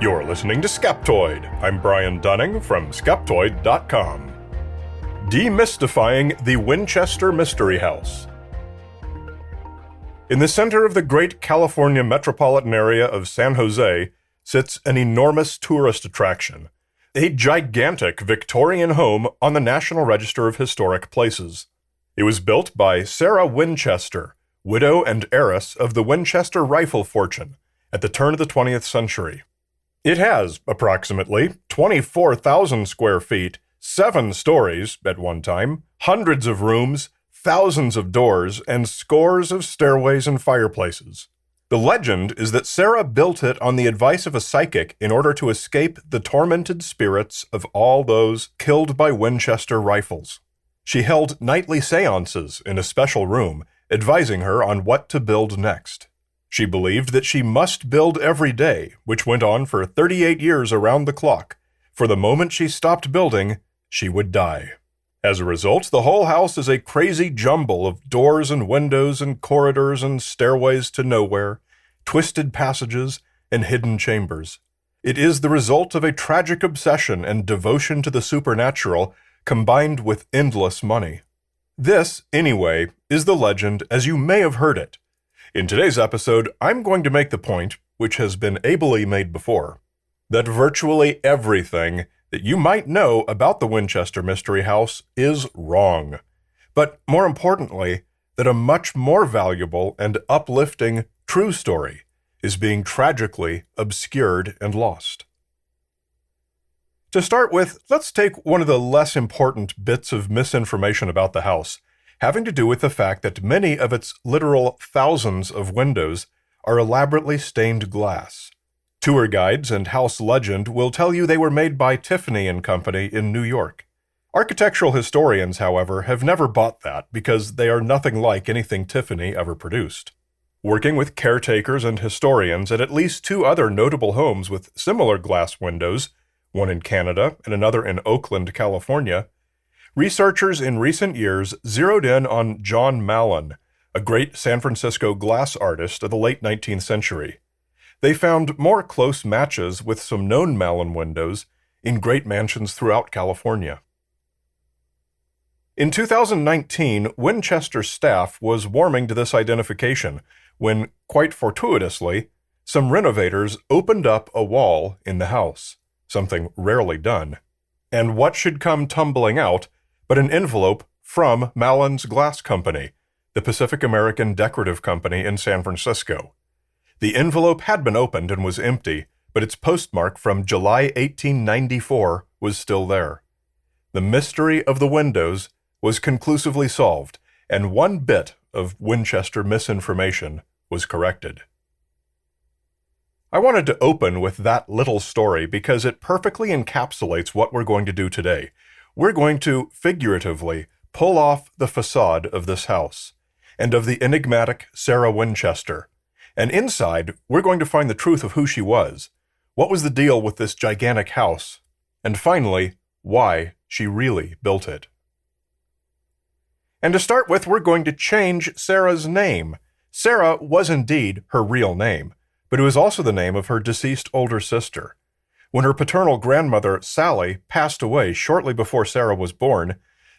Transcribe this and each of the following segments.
You're listening to Skeptoid. I'm Brian Dunning from Skeptoid.com. Demystifying the Winchester Mystery House. In the center of the great California metropolitan area of San Jose sits an enormous tourist attraction, a gigantic Victorian home on the National Register of Historic Places. It was built by Sarah Winchester, widow and heiress of the Winchester rifle fortune, at the turn of the 20th century. It has approximately 24,000 square feet, 7 stories at one time, hundreds of rooms, thousands of doors, and scores of stairways and fireplaces. The legend is that Sarah built it on the advice of a psychic in order to escape the tormented spirits of all those killed by Winchester rifles. She held nightly seances in a special room, advising her on what to build next. She believed that she must build every day, which went on for 38 years around the clock, for the moment she stopped building, she would die. As a result, the whole house is a crazy jumble of doors and windows and corridors and stairways to nowhere, twisted passages, and hidden chambers. It is the result of a tragic obsession and devotion to the supernatural combined with endless money. This, anyway, is the legend as you may have heard it. In today's episode, I'm going to make the point, which has been ably made before, that virtually everything that you might know about the Winchester Mystery House is wrong. But more importantly, that a much more valuable and uplifting true story is being tragically obscured and lost. To start with, let's take one of the less important bits of misinformation about the house, having to do with the fact that many of its literal thousands of windows are elaborately stained glass. Tour guides and house legend will tell you they were made by Tiffany & Company in New York. Architectural historians, however, have never bought that because they are nothing like anything Tiffany ever produced. Working with caretakers and historians at least 2 other notable homes with similar glass windows, one in Canada and another in Oakland, California, researchers in recent years zeroed in on John Mallon, a great San Francisco glass artist of the late 19th century. They found more close matches with some known Mallon windows in great mansions throughout California. In 2019, Winchester staff was warming to this identification when, quite fortuitously, some renovators opened up a wall in the house, something rarely done. And what should come tumbling out but an envelope from Mallon's Glass Company, the Pacific American decorative company in San Francisco. The envelope had been opened and was empty, but its postmark from July 1894 was still there. The mystery of the windows was conclusively solved, and one bit of Winchester misinformation was corrected. I wanted to open with that little story because it perfectly encapsulates what we're going to do today. We're going to, figuratively, pull off the facade of this house, and of the enigmatic Sarah Winchester. And inside, we're going to find the truth of who she was, what was the deal with this gigantic house, and finally, why she really built it. And to start with, we're going to change Sarah's name. Sarah was indeed her real name, but it was also the name of her deceased older sister. When her paternal grandmother, Sally, passed away shortly before Sarah was born,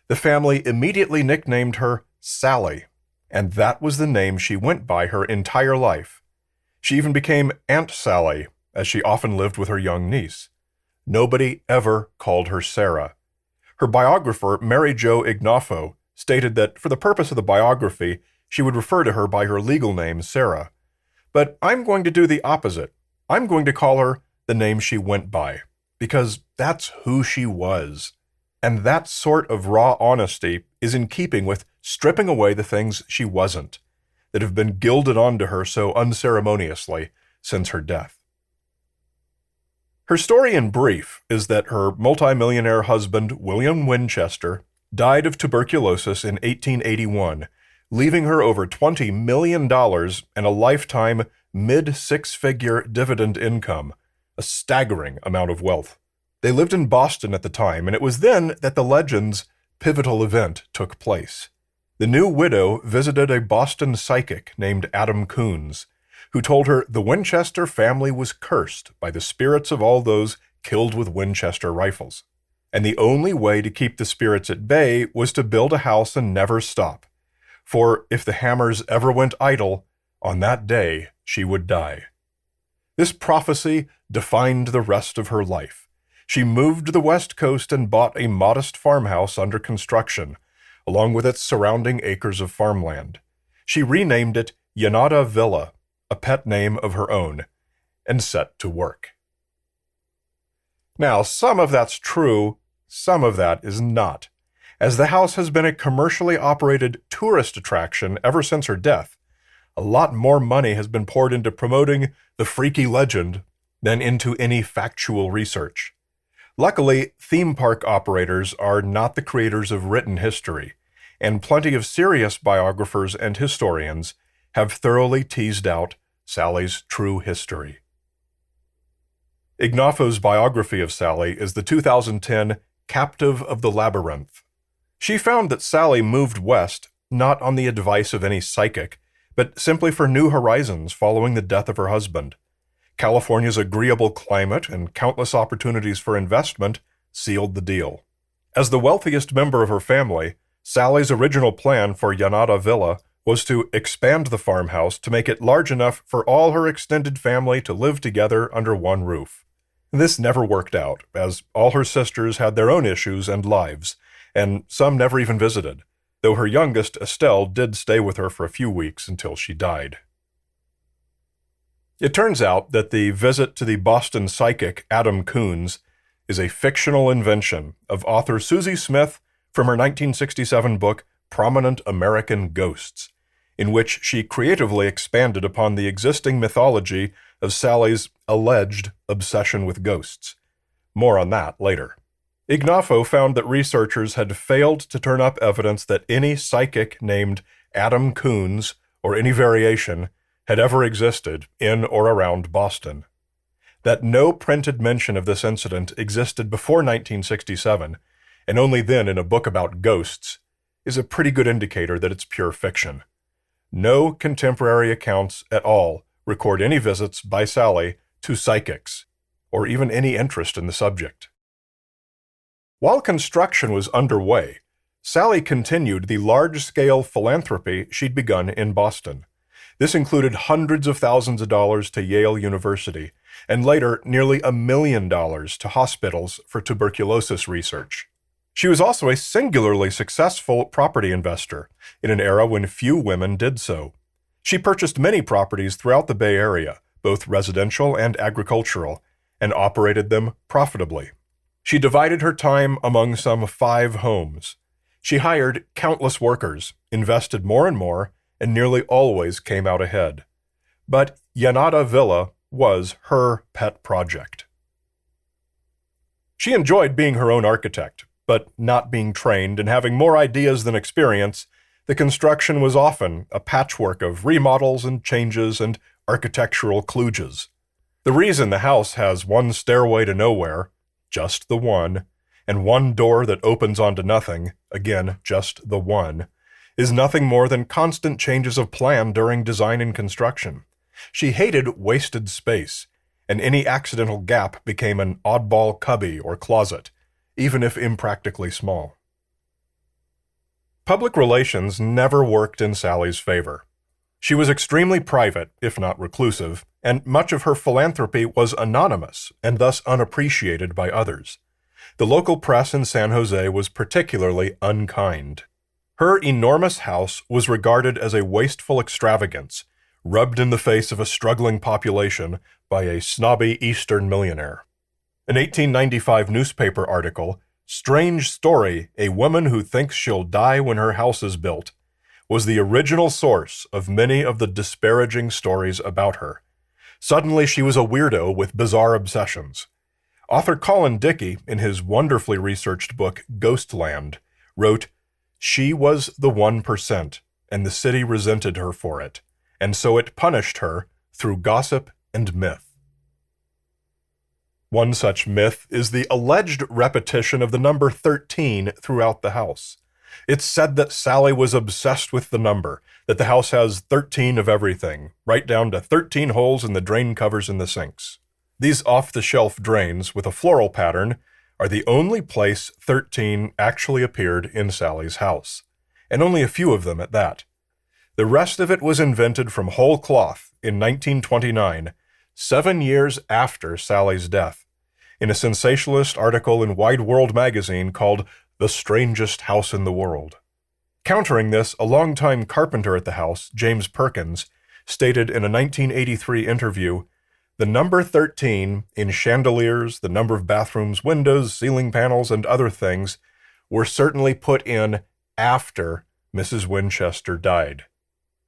the family immediately nicknamed her Sally, and that was the name she went by her entire life. She even became Aunt Sally, as she often lived with her young niece. Nobody ever called her Sarah. Her biographer, Mary Jo Ignoffo, stated that for the purpose of the biography, she would refer to her by her legal name, Sarah. But I'm going to do the opposite. I'm going to call her the name she went by, because that's who she was. And that sort of raw honesty is in keeping with stripping away the things she wasn't, that have been gilded onto her so unceremoniously since her death. Her story in brief is that her multimillionaire husband, William Winchester, died of tuberculosis in 1881, leaving her over $20 million and a lifetime mid-6-figure dividend income, a staggering amount of wealth. They lived in Boston at the time, and it was then that the legend's pivotal event took place. The new widow visited a Boston psychic named Adam Coons, who told her the Winchester family was cursed by the spirits of all those killed with Winchester rifles, and the only way to keep the spirits at bay was to build a house and never stop, for if the hammers ever went idle, on that day she would die. This prophecy defined the rest of her life. She moved to the West Coast and bought a modest farmhouse under construction, along with its surrounding acres of farmland. She renamed it Yanada Villa, a pet name of her own, and set to work. Now, some of that's true, some of that is not. As the house has been a commercially operated tourist attraction ever since her death, a lot more money has been poured into promoting the freaky legend than into any factual research. Luckily, theme park operators are not the creators of written history, and plenty of serious biographers and historians have thoroughly teased out Sally's true history. Ignafo's biography of Sally is the 2010 Captive of the Labyrinth. She found that Sally moved west not on the advice of any psychic, but simply for new horizons following the death of her husband. California's agreeable climate and countless opportunities for investment sealed the deal. As the wealthiest member of her family, Sally's original plan for Yanada Villa was to expand the farmhouse to make it large enough for all her extended family to live together under one roof. This never worked out, as all her sisters had their own issues and lives, and some never even visited, though her youngest, Estelle, did stay with her for a few weeks until she died. It turns out that the visit to the Boston psychic Adam Coons is a fictional invention of author Susie Smith from her 1967 book Prominent American Ghosts, in which she creatively expanded upon the existing mythology of Sally's alleged obsession with ghosts. More on that later. Ignafo found that researchers had failed to turn up evidence that any psychic named Adam Coons, or any variation, had ever existed in or around Boston. That no printed mention of this incident existed before 1967, and only then in a book about ghosts, is a pretty good indicator that it's pure fiction. No contemporary accounts at all record any visits by Sally to psychics, or even any interest in the subject. While construction was underway, Sally continued the large-scale philanthropy she'd begun in Boston. This included hundreds of thousands of dollars to Yale University, and later nearly $1 million to hospitals for tuberculosis research. She was also a singularly successful property investor in an era when few women did so. She purchased many properties throughout the Bay Area, both residential and agricultural, and operated them profitably. She divided her time among some 5 homes. She hired countless workers, invested more and more, and nearly always came out ahead. But Yanada Villa was her pet project. She enjoyed being her own architect, but not being trained and having more ideas than experience, the construction was often a patchwork of remodels and changes and architectural kludges. The reason the house has one stairway to nowhere, just the one, and one door that opens onto nothing, again, just the one, is nothing more than constant changes of plan during design and construction. She hated wasted space, and any accidental gap became an oddball cubby or closet, even if impractically small. Public relations never worked in Sally's favor. She was extremely private, if not reclusive, and much of her philanthropy was anonymous and thus unappreciated by others. The local press in San Jose was particularly unkind. Her enormous house was regarded as a wasteful extravagance, rubbed in the face of a struggling population by a snobby Eastern millionaire. An 1895 newspaper article, "Strange Story, A Woman Who Thinks She'll Die When Her House is Built," was the original source of many of the disparaging stories about her. Suddenly she was a weirdo with bizarre obsessions. Author Colin Dickey, in his wonderfully researched book Ghostland, wrote, "She was the 1%, and the city resented her for it, and so it punished her through gossip and myth." One such myth is the alleged repetition of the number 13 throughout the house. It's said that Sally was obsessed with the number, that the house has 13 of everything, right down to 13 holes in the drain covers in the sinks. These off-the-shelf drains with a floral pattern are the only place 13 actually appeared in Sally's house, and only a few of them at that. The rest of it was invented from whole cloth in 1929, 7 years after Sally's death, in a sensationalist article in Wide World magazine called The Strangest House in the World. Countering this, a longtime carpenter at the house, James Perkins, stated in a 1983 interview, "The number 13 in chandeliers, the number of bathrooms, windows, ceiling panels, and other things were certainly put in after Mrs. Winchester died."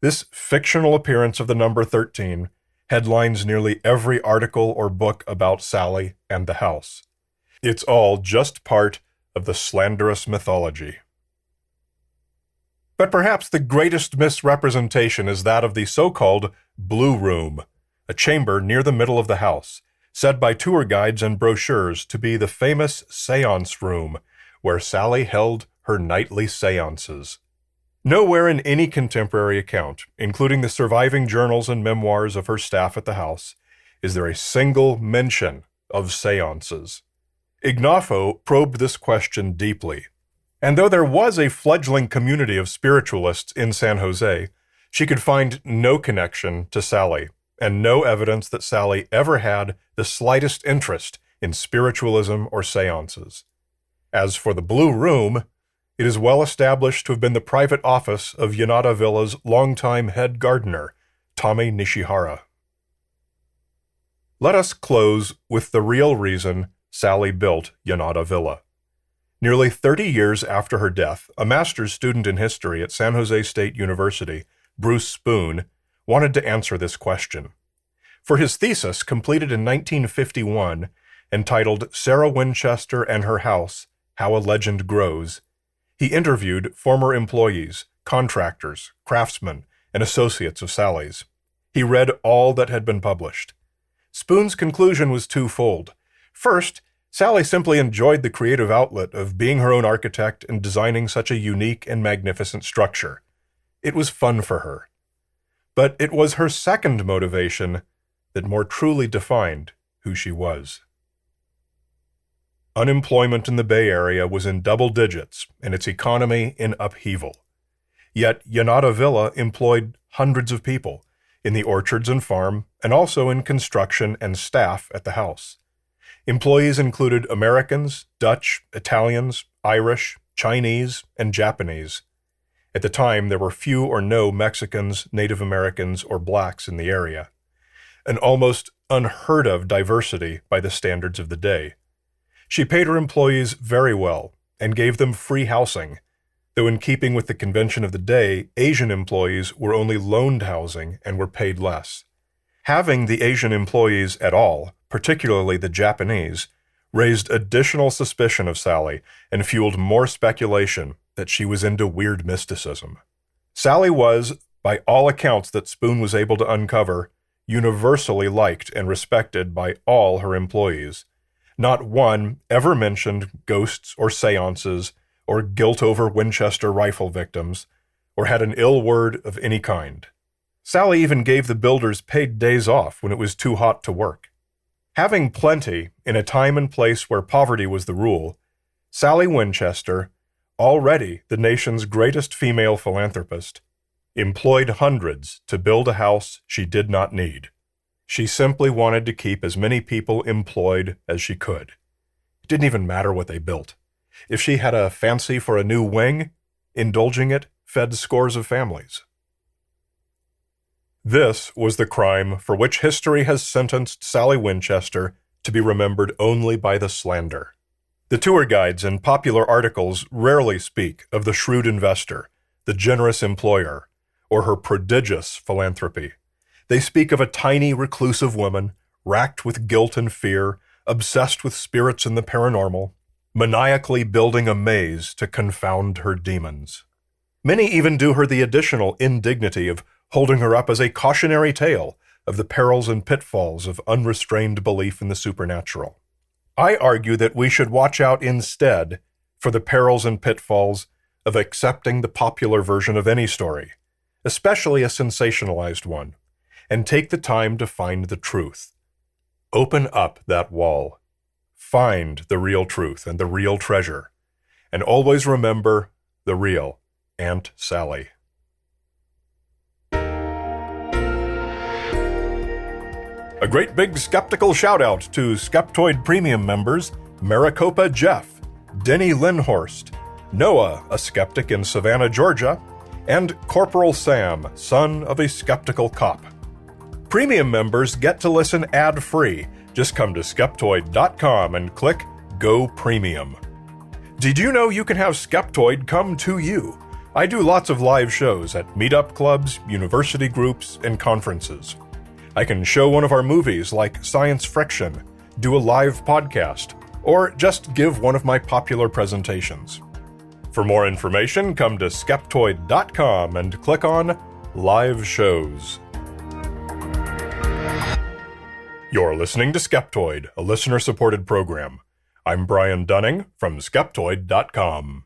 This fictional appearance of the number 13 headlines nearly every article or book about Sally and the house. It's all just part of the slanderous mythology. But perhaps the greatest misrepresentation is that of the so-called Blue Room, a chamber near the middle of the house, said by tour guides and brochures to be the famous seance room, where Sally held her nightly seances. Nowhere in any contemporary account, including the surviving journals and memoirs of her staff at the house, is there a single mention of seances. Ignafo probed this question deeply, and though there was a fledgling community of spiritualists in San Jose, she could find no connection to Sally, and no evidence that Sally ever had the slightest interest in spiritualism or seances. As for the Blue Room, it is well established to have been the private office of Yanada Villa's longtime head gardener, Tommy Nishihara. Let us close with the real reason Sally built Yanada Villa. Nearly 30 years after her death, a master's student in history at San Jose State University, Bruce Spoon, wanted to answer this question. For his thesis, completed in 1951, entitled Sarah Winchester and Her House, How a Legend Grows, he interviewed former employees, contractors, craftsmen, and associates of Sally's. He read all that had been published. Spoon's conclusion was twofold. First, Sally simply enjoyed the creative outlet of being her own architect and designing such a unique and magnificent structure. It was fun for her. But it was her second motivation that more truly defined who she was. Unemployment in the Bay Area was in double digits and its economy in upheaval. Yet Yanada Villa employed hundreds of people in the orchards and farm, and also in construction and staff at the house. Employees included Americans, Dutch, Italians, Irish, Chinese, and Japanese. At the time, there were few or no Mexicans, Native Americans, or blacks in the area. An almost unheard of diversity by the standards of the day. She paid her employees very well and gave them free housing, though in keeping with the convention of the day, Asian employees were only loaned housing and were paid less. Having the Asian employees at all, particularly the Japanese, raised additional suspicion of Sally and fueled more speculation that she was into weird mysticism. Sally was, by all accounts that Spoon was able to uncover, universally liked and respected by all her employees. Not one ever mentioned ghosts or seances or guilt over Winchester rifle victims, or had an ill word of any kind. Sally even gave the builders paid days off when it was too hot to work. Having plenty in a time and place where poverty was the rule, Sally Winchester, already the nation's greatest female philanthropist, employed hundreds to build a house she did not need. She simply wanted to keep as many people employed as she could. It didn't even matter what they built. If she had a fancy for a new wing, indulging it fed scores of families. This was the crime for which history has sentenced Sally Winchester to be remembered only by the slander. The tour guides and popular articles rarely speak of the shrewd investor, the generous employer, or her prodigious philanthropy. They speak of a tiny, reclusive woman, racked with guilt and fear, obsessed with spirits and the paranormal, maniacally building a maze to confound her demons. Many even do her the additional indignity of holding her up as a cautionary tale of the perils and pitfalls of unrestrained belief in the supernatural. I argue that we should watch out instead for the perils and pitfalls of accepting the popular version of any story, especially a sensationalized one, and take the time to find the truth. Open up that wall. Find the real truth and the real treasure. And always remember the real Aunt Sally. A great big skeptical shout-out to Skeptoid Premium members Maricopa Jeff, Denny Lindhorst, Noah, a skeptic in Savannah, Georgia, and Corporal Sam, son of a skeptical cop. Premium members get to listen ad-free. Just come to Skeptoid.com and click Go Premium. Did you know you can have Skeptoid come to you? I do lots of live shows at meetup clubs, university groups, and conferences. I can show one of our movies like Science Friction, do a live podcast, or just give one of my popular presentations. For more information, come to Skeptoid.com and click on Live Shows. You're listening to Skeptoid, a listener-supported program. I'm Brian Dunning from Skeptoid.com.